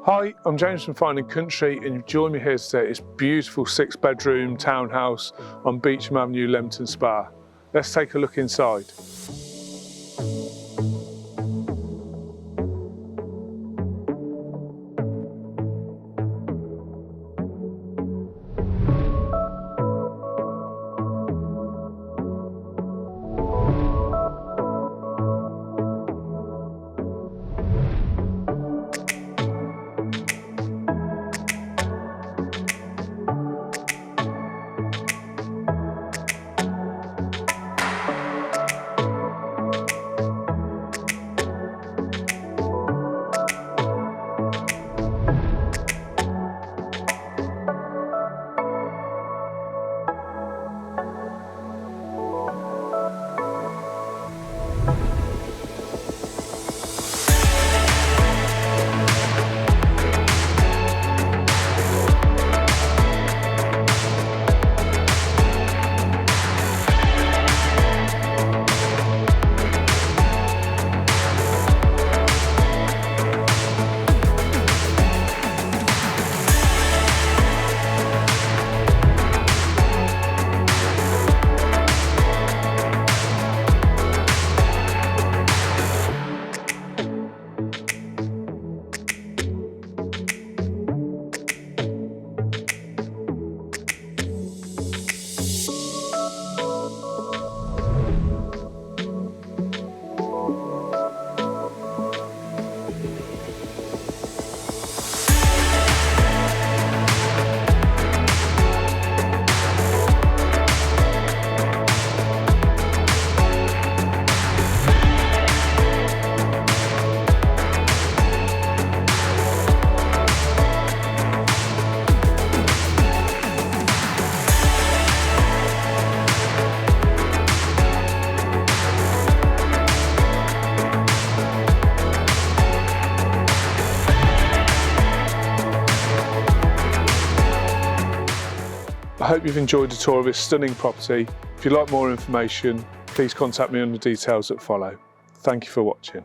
Hi, I'm James from Fine & Country and you've joined me here today at this beautiful 6-bedroom townhouse on Beauchamp Avenue, Leamington Spa. Let's take a look inside. I hope you've enjoyed the tour of this stunning property. If you'd like more information, please contact me on the details that follow. Thank you for watching.